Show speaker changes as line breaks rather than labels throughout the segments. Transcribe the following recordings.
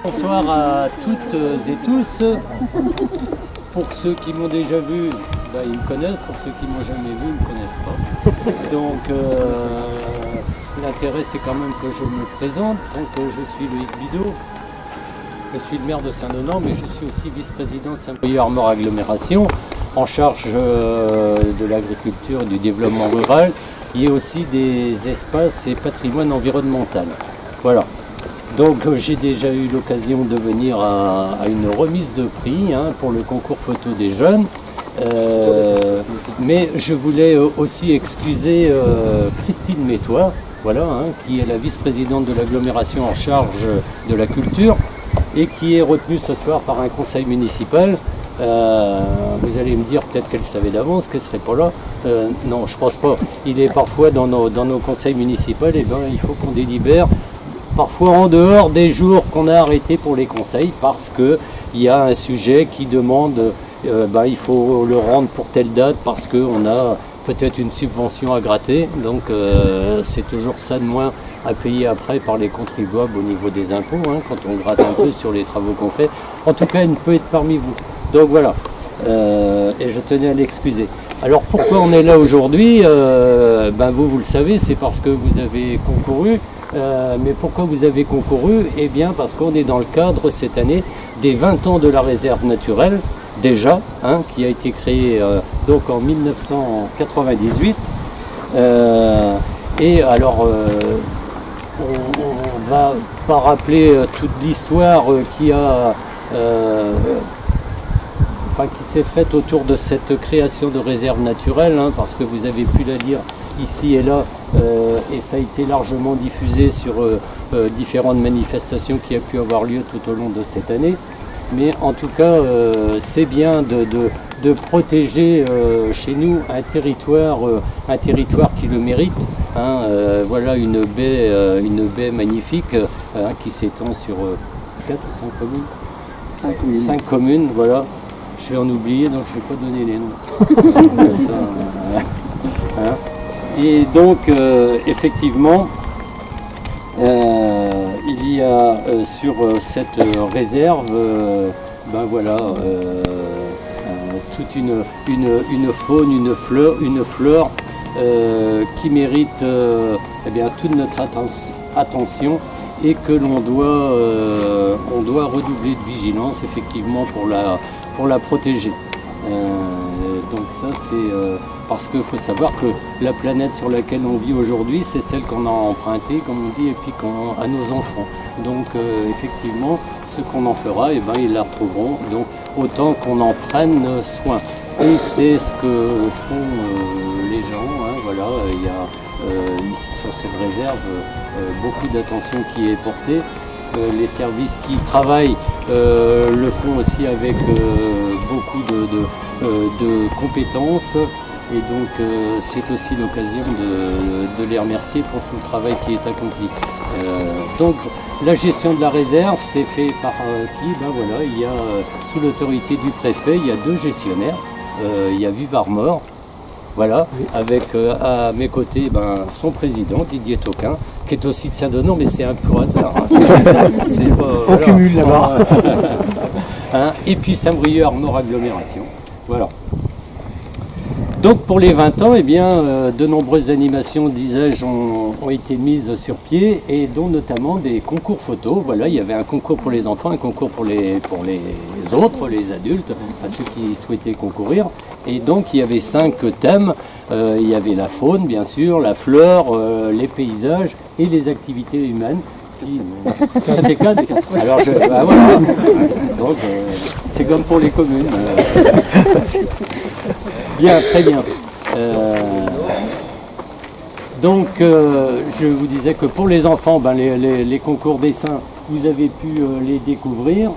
Bonsoir à toutes et tous. Pour ceux qui m'ont déjà vu, ils me connaissent. Pour ceux qui m'ont jamais vu, ils ne me connaissent pas. Donc l'intérêt c'est quand même que je me présente. Donc je suis Loïc Bidot. Je suis le maire de Saint-Donant, mais je suis aussi vice-président de Saint-Brieuc-Armor Agglomération, en charge de l'agriculture et du développement rural, et aussi des espaces et patrimoine environnemental. Voilà. Donc j'ai déjà eu l'occasion de venir à une remise de prix pour le concours photo des jeunes. Mais je voulais aussi excuser Christine Métois, qui est la vice-présidente de l'agglomération en charge de la culture et qui est retenue ce soir par un conseil municipal. Vous allez me dire peut-être qu'elle savait d'avance qu'elle ne serait pas là. Non, je ne pense pas. Il est parfois dans nos conseils municipaux, il faut qu'on délibère parfois en dehors des jours qu'on a arrêtés pour les conseils, parce qu'il y a un sujet qui demande, il faut le rendre pour telle date, parce qu'on a peut-être une subvention à gratter, donc c'est toujours ça de moins à payer après par les contribuables au niveau des impôts, quand on gratte un peu sur les travaux qu'on fait. En tout cas, il ne peut être parmi vous. Donc voilà, et je tenais à l'excuser. Alors pourquoi on est là aujourd'hui? Vous le savez, c'est parce que vous avez concouru. Mais pourquoi vous avez concouru? Eh bien parce qu'on est dans le cadre cette année des 20 ans de la réserve naturelle, déjà, qui a été créée donc en 1998. Et alors, on va pas rappeler toute l'histoire qui s'est faite autour de cette création de réserve naturelle, parce que vous avez pu la lire ici et là, et ça a été largement diffusé sur différentes manifestations qui a pu avoir lieu tout au long de cette année. Mais en tout cas, c'est bien de protéger chez nous un territoire qui le mérite. Voilà une baie magnifique qui s'étend sur 4 ou 5 communes. 5 communes, voilà. Je vais en oublier, donc je ne vais pas donner les noms. Et donc, effectivement, il y a sur cette réserve, toute une faune, une fleur qui mérite toute notre attention, et que l'on doit redoubler de vigilance, effectivement, pour la protéger. Donc ça, c'est parce qu'il faut savoir que la planète sur laquelle on vit aujourd'hui, c'est celle qu'on a empruntée, comme on dit, et puis à nos enfants. Donc effectivement, ce qu'on en fera, ils la retrouveront. Donc autant qu'on en prenne soin. Et c'est ce que font les gens. Il y a ici sur cette réserve beaucoup d'attention qui est portée. Les services qui travaillent le font aussi avec beaucoup de compétences, et donc c'est aussi l'occasion de les remercier pour tout le travail qui est accompli. Donc la gestion de la réserve, c'est fait par qui? Il y a sous l'autorité du préfet, il y a 2 gestionnaires. Il y a Vive Armor, avec à mes côtés son président Didier Toquin, qui est aussi de Saint-Donant, mais c'est un pur hasard.
On cumule là-bas.
Et puis Saint-Brieuc-Armor Agglomération. Voilà. Donc pour les 20 ans, de nombreuses animations, disais-je, ont été mises sur pied, et dont notamment des concours photos. Il y avait un concours pour les enfants, un concours pour les autres, les adultes, à ceux qui souhaitaient concourir. Et donc il y avait 5 thèmes. Il y avait la faune, bien sûr, la fleur, les paysages et les activités humaines. Ça fait 4. Alors donc c'est comme pour les communes. Bien, très bien. Donc je vous disais que pour les enfants, les concours dessins, vous avez pu les découvrir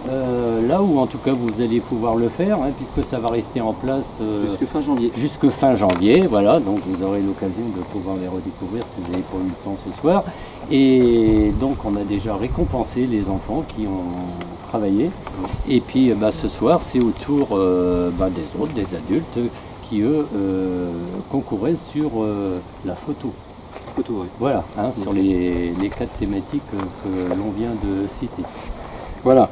là où en tout cas vous allez pouvoir le faire, puisque ça va rester en place
jusque fin janvier.
Jusque fin janvier, donc vous aurez l'occasion de pouvoir les redécouvrir si vous n'avez pas eu le temps ce soir. Et donc on a déjà récompensé les enfants qui ont travaillé. Et puis ce soir, c'est au tour des autres, des adultes, qui eux concouraient sur la photo.
Photo, oui.
Voilà, sur les 4 thématiques que l'on vient de citer. Voilà.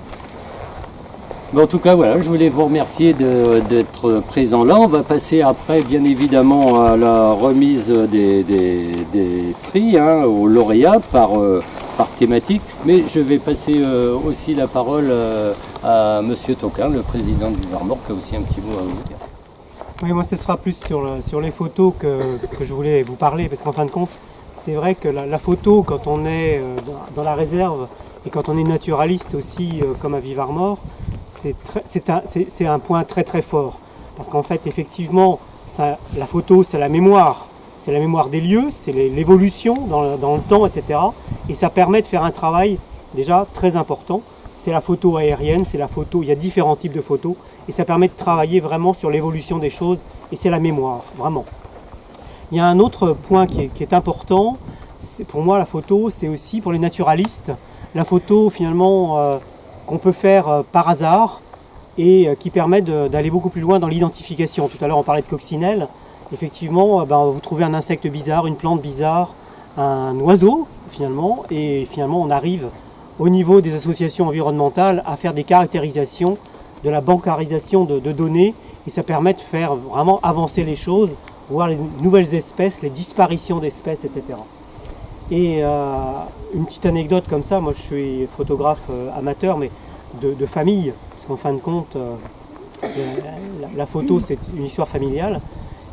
Mais en tout cas, voilà, je voulais vous remercier d'être présent là. On va passer après, bien évidemment, à la remise des prix aux lauréats par thématique. Mais je vais passer aussi la parole à Monsieur Toquin, le président du Vivart Mort, qui a aussi un petit mot à vous dire.
Oui, moi ce sera plus sur les photos que je voulais vous parler, parce qu'en fin de compte, c'est vrai que la photo, quand on est dans la réserve et quand on est naturaliste aussi, comme à Vivart Mort, c'est un point très très fort. Parce qu'en fait, effectivement, la photo, c'est la mémoire. C'est la mémoire des lieux, c'est l'évolution dans le temps, etc. Et ça permet de faire un travail déjà très important. C'est la photo aérienne, c'est la photo, il y a différents types de photos. Et ça permet de travailler vraiment sur l'évolution des choses. Et c'est la mémoire, vraiment. Il y a un autre point qui est important. Pour moi, la photo, c'est aussi pour les naturalistes. La photo, finalement, qu'on peut faire par hasard et qui permet d'aller beaucoup plus loin dans l'identification. Tout à l'heure on parlait de coccinelle. Effectivement, vous trouvez un insecte bizarre, une plante bizarre, un oiseau finalement, et finalement on arrive au niveau des associations environnementales à faire des caractérisations, de la bancarisation de données, et ça permet de faire vraiment avancer les choses, voir les nouvelles espèces, les disparitions d'espèces, etc. Et une petite anecdote comme ça, moi je suis photographe amateur, mais de famille, parce qu'en fin de compte, la photo c'est une histoire familiale.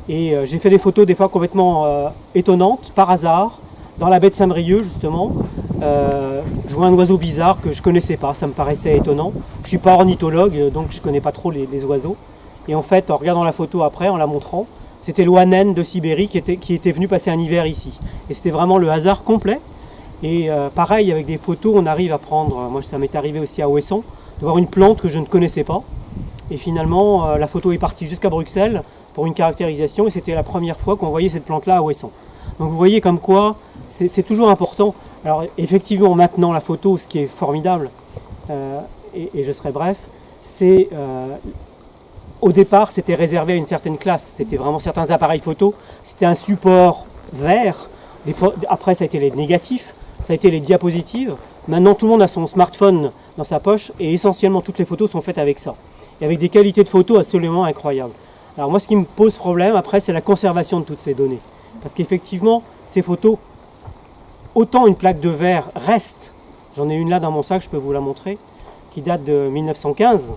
Et j'ai fait des photos des fois complètement étonnantes, par hasard, dans la baie de Saint-Brieuc justement. Je vois un oiseau bizarre que je ne connaissais pas, ça me paraissait étonnant. Je ne suis pas ornithologue, donc je ne connais pas trop les oiseaux. Et en fait, en regardant la photo après, en la montrant, c'était l'oie-naine de Sibérie qui était venu passer un hiver ici. Et c'était vraiment le hasard complet. Et pareil, avec des photos, on arrive à prendre, moi ça m'est arrivé aussi à Ouessant, de voir une plante que je ne connaissais pas. Et finalement, la photo est partie jusqu'à Bruxelles pour une caractérisation, et c'était la première fois qu'on voyait cette plante-là à Ouessant. Donc vous voyez comme quoi, c'est toujours important. Alors effectivement, maintenant, la photo, ce qui est formidable, et je serai bref, c'est... au départ, c'était réservé à une certaine classe. C'était vraiment certains appareils photo. C'était un support vert. Après, ça a été les négatifs. Ça a été les diapositives. Maintenant, tout le monde a son smartphone dans sa poche. Et essentiellement, toutes les photos sont faites avec ça. Et avec des qualités de photos absolument incroyables. Alors moi, ce qui me pose problème, après, c'est la conservation de toutes ces données. Parce qu'effectivement, ces photos, autant une plaque de verre reste. J'en ai une là dans mon sac, je peux vous la montrer, qui date de 1915.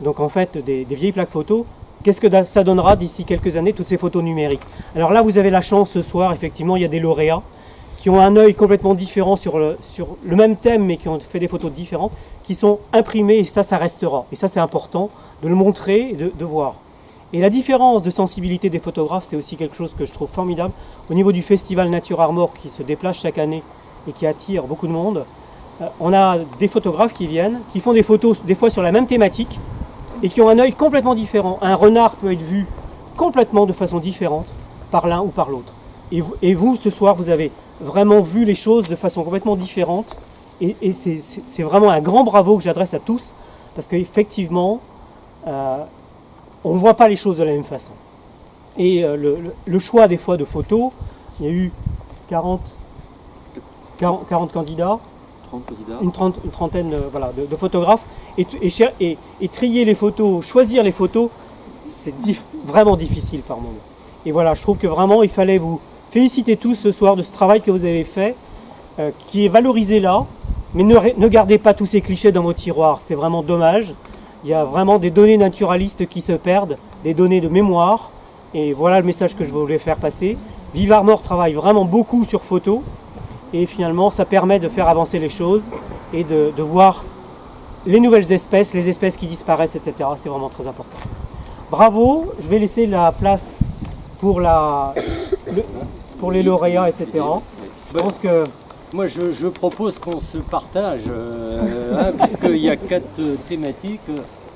Donc en fait, des vieilles plaques photos, qu'est-ce que ça donnera d'ici quelques années, toutes ces photos numériques? Alors là, vous avez la chance ce soir, effectivement, il y a des lauréats qui ont un œil complètement différent sur le même thème, mais qui ont fait des photos différentes, qui sont imprimées, et ça restera. Et ça, c'est important de le montrer et de voir. Et la différence de sensibilité des photographes, c'est aussi quelque chose que je trouve formidable. Au niveau du festival Nature Armor, qui se déplace chaque année et qui attire beaucoup de monde, on a des photographes qui viennent, qui font des photos, des fois sur la même thématique, et qui ont un œil complètement différent. Un renard peut être vu complètement de façon différente par l'un ou par l'autre. Et vous, ce soir, vous avez vraiment vu les choses de façon complètement différente. Et c'est vraiment un grand bravo que j'adresse à tous, parce qu'effectivement, on ne voit pas les choses de la même façon. Et le choix des fois de photos, il y a eu 40 candidats. Une trentaine de photographes, et trier les photos, choisir les photos, c'est vraiment difficile par moment. Et voilà, je trouve que vraiment il fallait vous féliciter tous ce soir de ce travail que vous avez fait, qui est valorisé là, mais ne gardez pas tous ces clichés dans vos tiroirs, c'est vraiment dommage. Il y a vraiment des données naturalistes qui se perdent, des données de mémoire, et voilà le message que je voulais faire passer. Vivart Mort travaille vraiment beaucoup sur photo. Et finalement, ça permet de faire avancer les choses et de voir les nouvelles espèces, les espèces qui disparaissent, etc. C'est vraiment très important. Bravo, je vais laisser la place pour les lauréats, etc. Je pense que...
Moi, je propose qu'on se partage, puisqu'il y a 4 thématiques.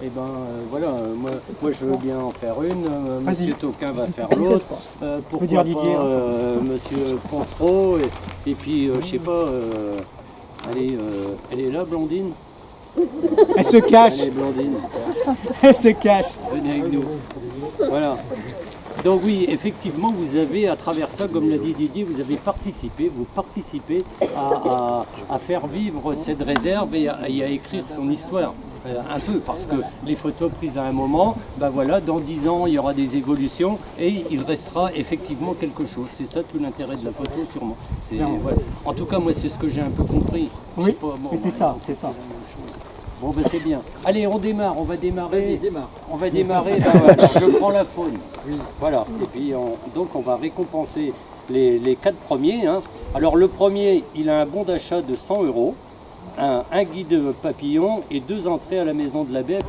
Et voilà, moi je veux bien en faire une, Monsieur Toquin va faire l'autre, pourquoi pas Monsieur Poncereau, et puis je sais pas, elle est là, Blandine?
Elle se cache.
Elle est Blandine.
Elle se cache.
Venez avec nous. Voilà. Donc oui, effectivement, vous avez, à travers ça, comme l'a dit Didier, vous participez à faire vivre cette réserve et à écrire son histoire. Un peu, parce que les photos prises à un moment, ben voilà, dans 10 ans, il y aura des évolutions et il restera effectivement quelque chose. C'est ça tout l'intérêt de la photo, sûrement. Voilà. En tout cas, moi, c'est ce que j'ai un peu compris.
Oui, mais c'est ça, c'est ça.
Bon, ben c'est bien. Allez, on démarre, on va démarrer. On va démarrer, ben voilà, je prends la faune. Voilà, et puis donc on va récompenser les 4 premiers. Hein. Alors le premier, il a un bon d'achat de 100 €. Un guide papillon et 2 entrées à la maison de la baie.